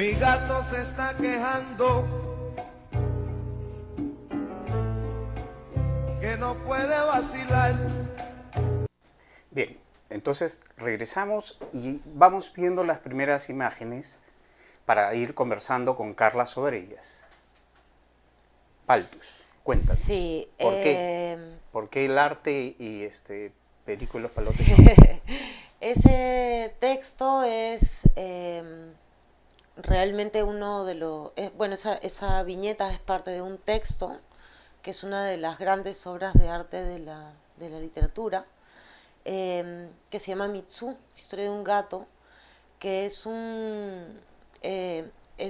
Mi gato se está quejando que no puede vacilar. Bien, entonces regresamos y vamos viendo las primeras imágenes para ir conversando con Carla sobre ellas. Baltus, cuéntanos. Sí. ¿Por qué? ¿Por qué el arte y Perico y los Palotes? Ese texto es realmente uno de los... bueno, esa viñeta es parte de un texto que es una de las grandes obras de arte de la literatura, que se llama Mitsu, Historia de un gato, que es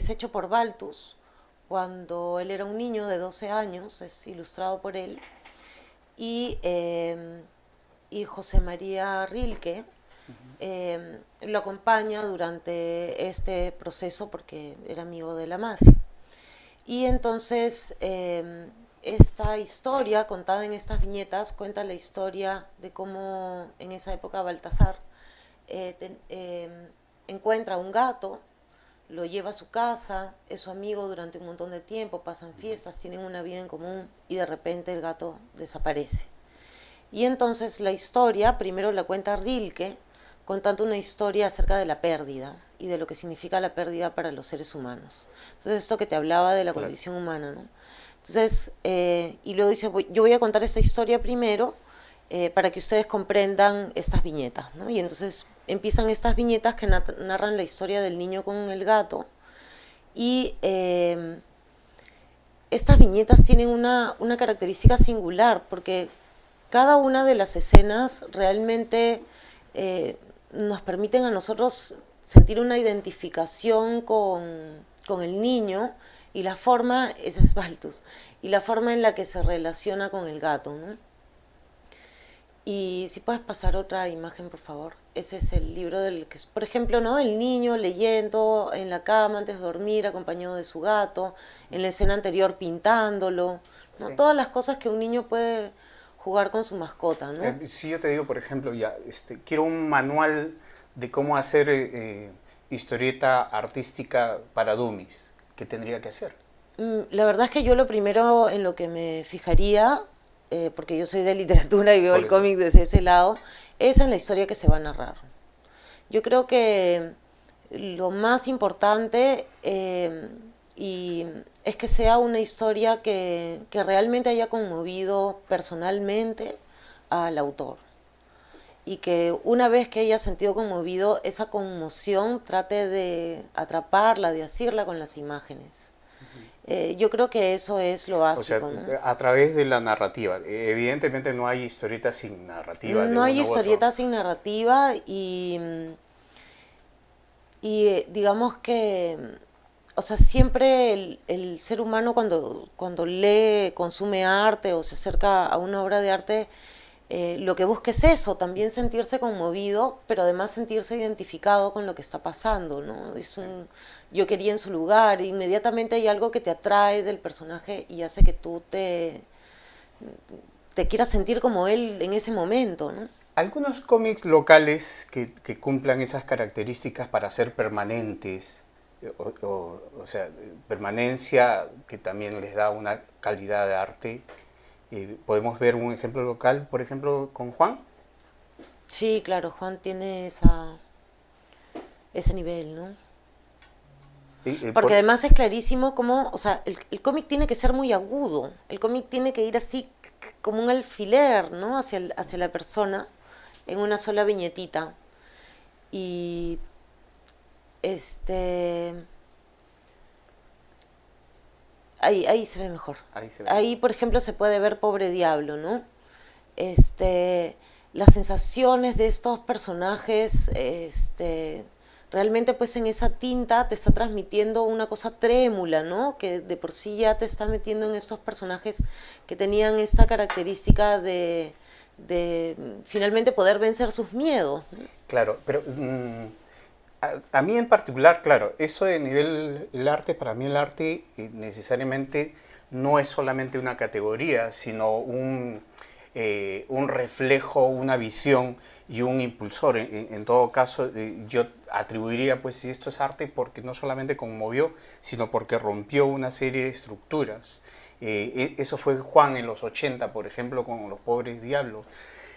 hecho por Baltus cuando él era un niño de 12 años, es ilustrado por él, y José María Rilke lo acompaña durante este proceso porque era amigo de la madre. Y entonces esta historia contada en estas viñetas cuenta la historia de cómo en esa época Baltasar encuentra un gato, lo lleva a su casa, es su amigo durante un montón de tiempo, pasan fiestas, tienen una vida en común y de repente el gato desaparece. Y entonces la historia primero la cuenta Rilke, contando una historia acerca de la pérdida y de lo que significa la pérdida para los seres humanos. Entonces esto que te hablaba de la condición humana, ¿no? Entonces, y luego dice, yo voy a contar esta historia primero para que ustedes comprendan estas viñetas, ¿no? Y entonces empiezan estas viñetas que narran la historia del niño con el gato y estas viñetas tienen una característica singular porque cada una de las escenas realmente nos permiten a nosotros sentir una identificación con el niño y la forma, ese es Baltus, y la forma en la que se relaciona con el gato, ¿no? Y si puedes pasar otra imagen, por favor. Ese es el libro del que, por ejemplo, ¿no? El niño leyendo en la cama antes de dormir, acompañado de su gato, en la escena anterior pintándolo, ¿no? Sí. Todas las cosas que un niño puede jugar con su mascota, ¿no? Si yo te digo, por ejemplo, ya, quiero un manual de cómo hacer historieta artística para dummies, ¿qué tendría que hacer? La verdad es que yo lo primero en lo que me fijaría, porque yo soy de literatura y veo el cómic desde ese lado, es en la historia que se va a narrar. Yo creo que lo más importante y es que sea una historia que realmente haya conmovido personalmente al autor. Y que una vez que haya sentido conmovido, esa conmoción trate de atraparla, de asirla con las imágenes. Yo creo que eso es lo básico. O sea, ¿no? A través de la narrativa. Evidentemente no hay historietas sin narrativa. No hay historietas sin narrativa y digamos que, o sea, siempre el ser humano cuando lee, consume arte o se acerca a una obra de arte, lo que busca es eso, también sentirse conmovido, pero además sentirse identificado con lo que está pasando, ¿no? Yo quería en su lugar, inmediatamente hay algo que te atrae del personaje y hace que tú te quieras sentir como él en ese momento, ¿no? Algunos cómics locales que cumplan esas características para ser permanentes, o sea, permanencia que también les da una calidad de arte. ¿Podemos ver un ejemplo local, por ejemplo, con Juan? Sí, claro, Juan tiene ese nivel, ¿no? Porque además es clarísimo cómo, o sea, el cómic tiene que ser muy agudo, el cómic tiene que ir así como un alfiler, ¿no? Hacia la persona en una sola viñetita. Y ahí se ve mejor. Ahí, por ejemplo, se puede ver Pobre Diablo, ¿no? Las sensaciones de estos personajes, realmente pues en esa tinta te está transmitiendo una cosa trémula, ¿no? Que de por sí ya te está metiendo en estos personajes que tenían esta característica de finalmente poder vencer sus miedos, ¿no? Claro, pero a mí en particular, claro, eso de nivel el arte, para mí el arte necesariamente no es solamente una categoría, sino un reflejo, una visión y un impulsor. En todo caso, yo atribuiría, pues, si esto es arte, porque no solamente conmovió, sino porque rompió una serie de estructuras. Eso fue Juan en los 80, por ejemplo, con Los Pobres Diablos.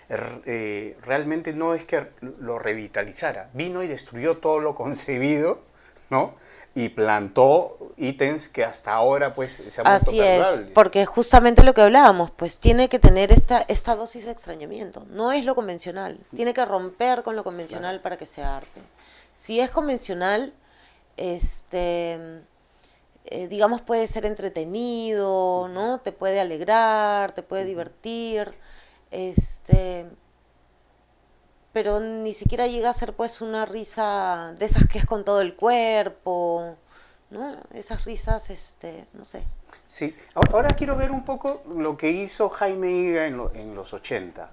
Realmente no es que lo revitalizara, vino y destruyó todo lo concebido, ¿no? Y plantó ítems que hasta ahora pues se han vuelto Así es, perduраbles. porque justamente lo que hablábamos, pues tiene que tener esta dosis de extrañamiento. No es lo convencional, tiene que romper con lo convencional Claro. para que sea arte. Si es convencional, digamos, puede ser entretenido, ¿no? Te puede alegrar, te puede divertir, pero ni siquiera llega a ser pues una risa de esas que es con todo el cuerpo, ¿no? Esas risas, no sé. Sí, ahora quiero ver un poco lo que hizo Jaime Higa en los 80.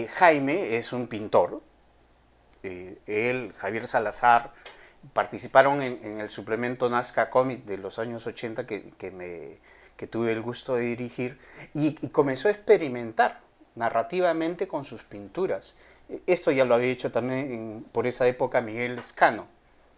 Jaime es un pintor, él, Javier Salazar, participaron en el suplemento Nazca Comic de los años 80 que tuve el gusto de dirigir y comenzó a experimentar narrativamente con sus pinturas. Esto ya lo había hecho también por esa época Miguel Escano,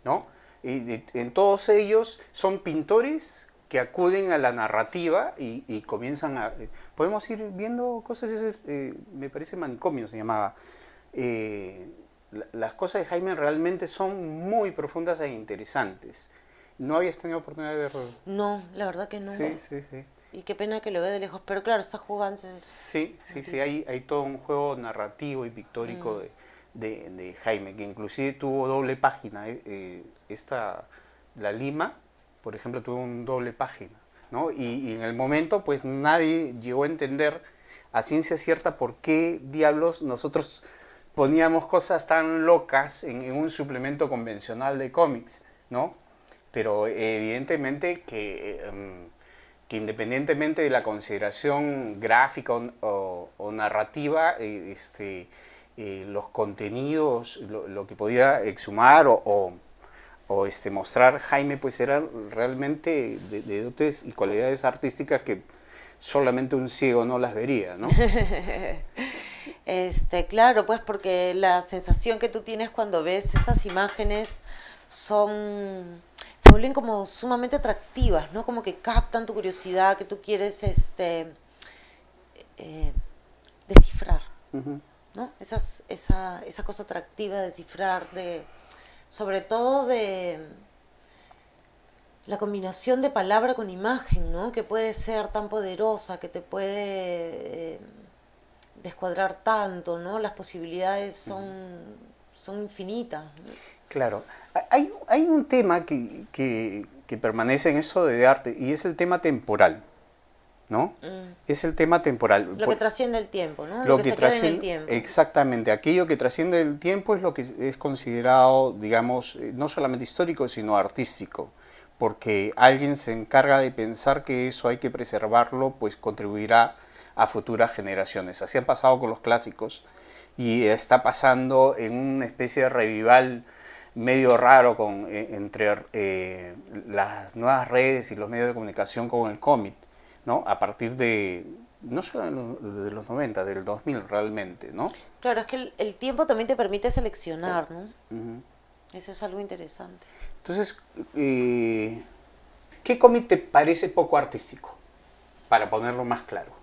¿no? Y en todos ellos son pintores que acuden a la narrativa y comienzan a... podemos ir viendo cosas, me parece Manicomio se llamaba. Las cosas de Jaime realmente son muy profundas e interesantes. ¿No habías tenido oportunidad de verlo? No, la verdad que no. Sí, sí, sí. Y qué pena que lo ve de lejos, pero claro, está jugando. Sí, sí, sí, hay todo un juego narrativo y pictórico de Jaime, que inclusive tuvo doble página. La Lima, por ejemplo, tuvo un doble página, ¿no? Y en el momento, pues nadie llegó a entender a ciencia cierta por qué diablos nosotros poníamos cosas tan locas en un suplemento convencional de cómics, ¿no? Pero evidentemente que independientemente de la consideración gráfica o narrativa, los contenidos, lo que podía exhumar o mostrar Jaime, pues eran realmente de dotes y cualidades artísticas que solamente un ciego no las vería, ¿no? Claro, pues porque la sensación que tú tienes cuando ves esas imágenes se vuelven como sumamente atractivas, ¿no? Como que captan tu curiosidad, que tú quieres descifrar, ¿no? Esa cosa atractiva de descifrar, sobre todo de la combinación de palabra con imagen, ¿no? Que puede ser tan poderosa, que te puede descuadrar tanto, ¿no? Las posibilidades son infinitas, ¿no? Claro. Hay un tema que permanece en eso de arte y es el tema temporal, ¿no? Es el tema temporal. Lo que trasciende el tiempo, ¿no? Lo que se queda en el trasciende, tiempo. exactamente, aquello que trasciende el tiempo es lo que es considerado, digamos, no solamente histórico, sino artístico, porque alguien se encarga de pensar que eso hay que preservarlo, pues contribuirá a futuras generaciones. Así han pasado con los clásicos y está pasando en una especie de revival medio raro entre las nuevas redes y los medios de comunicación con el cómic, ¿no? A partir de, no solo de los 90, del 2000 realmente, ¿no? Claro, es que el tiempo también te permite seleccionar, ¿no? Uh-huh. Eso es algo interesante. Entonces, ¿qué cómic te parece poco artístico? Para ponerlo más claro.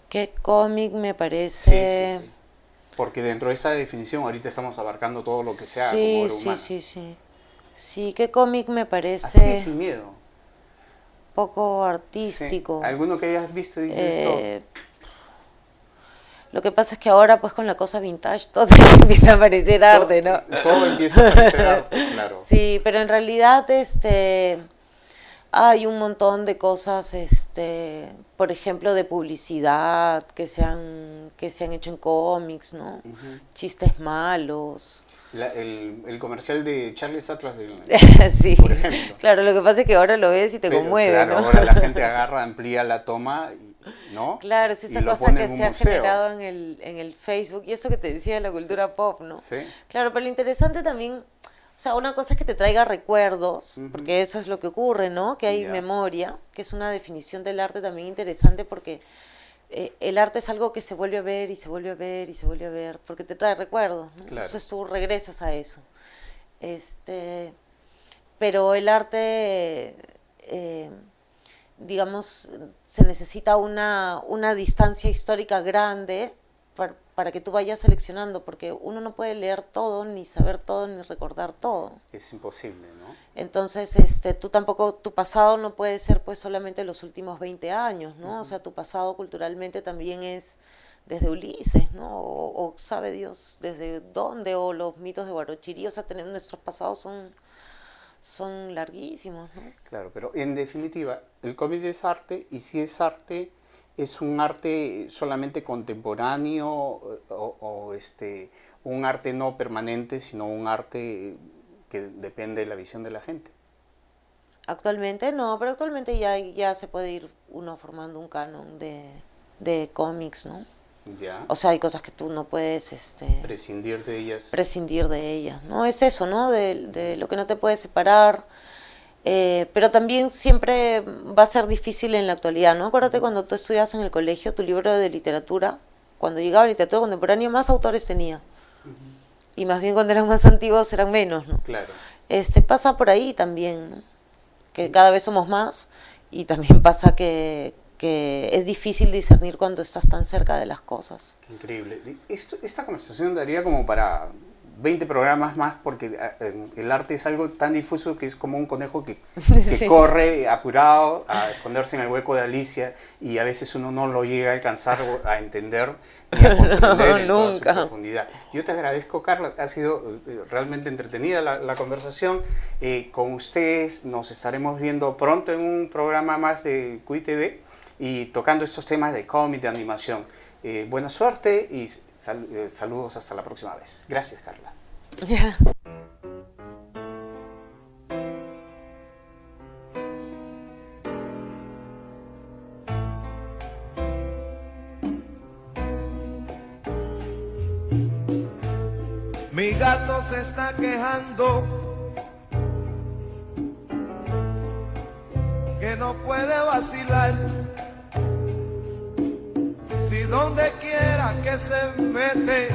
¿Qué cómic me parece? Sí, sí, sí. Porque dentro de esa definición ahorita estamos abarcando todo lo que sea Sí, como obra sí, humana. sí. Sí, ¿qué cómic me parece? Así, sin miedo. Poco artístico. Sí. ¿Alguno que hayas visto y dices Lo que pasa es que ahora, pues, con la cosa vintage, todo empieza a parecer arte, ¿no? Todo empieza a parecer arte, claro. Sí, pero en realidad, hay un montón de cosas, por ejemplo, de publicidad que se han hecho en cómics, ¿no? Uh-huh. Chistes malos. El comercial de Charles Atlas, Sí, por ejemplo. claro, lo que pasa es que ahora lo ves y te conmueve, claro, ¿no? ahora la gente agarra, amplía la toma, ¿no? Claro, es esa cosa que se ha generado en el Facebook y eso que te decía de la cultura pop, ¿no? Sí. Claro, pero lo interesante también, o sea, una cosa es que te traiga recuerdos, porque eso es lo que ocurre, ¿no? Que hay memoria, que es una definición del arte también interesante porque el arte es algo que se vuelve a ver y se vuelve a ver y se vuelve a ver, porque te trae recuerdos, ¿no? Claro. Entonces tú regresas a eso. Pero el arte, digamos, se necesita una distancia histórica grande para que tú vayas seleccionando, porque uno no puede leer todo, ni saber todo, ni recordar todo. Es imposible, ¿no? Entonces, tú tampoco, tu pasado no puede ser pues solamente los últimos 20 años, ¿no? O sea, tu pasado culturalmente también es desde Ulises, ¿no? O sabe Dios desde dónde, o los mitos de Huarochirí, o sea, nuestros pasados son larguísimos, ¿no? Claro, pero en definitiva, el cómic es arte, y si es arte, ¿es un arte solamente contemporáneo o un arte no permanente, sino un arte que depende de la visión de la gente? Actualmente no, pero actualmente ya se puede ir uno formando un canon de cómics, ¿no? Ya. O sea, hay cosas que tú no puedes Prescindir de ellas. prescindir de ellas, ¿no? Es eso, ¿no? De lo que no te puedes separar. Pero también siempre va a ser difícil en la actualidad, ¿no? Acuérdate cuando tú estudias en el colegio, tu libro de literatura, cuando llegaba literatura contemporánea, más autores tenía. Y más bien cuando eran más antiguos eran menos, ¿no? Claro. Pasa por ahí también, ¿no? Que cada vez somos más, y también pasa que es difícil discernir cuando estás tan cerca de las cosas. Qué increíble. Esta conversación daría como para 20 programas más, porque el arte es algo tan difuso que es como un conejo que Sí. corre apurado a esconderse en el hueco de Alicia, y a veces uno no lo llega a alcanzar o a entender ni a comprender en toda su Nunca. profundidad. Yo te agradezco, Carla, ha sido realmente entretenida la conversación. Con ustedes nos estaremos viendo pronto en un programa más de Cuy TV y tocando estos temas de cómic, de animación. Buena suerte y saludos hasta la próxima vez. Gracias, Carla. Ya. Mi gato se está quejando que no puede vacilar. Si donde quiera que se mete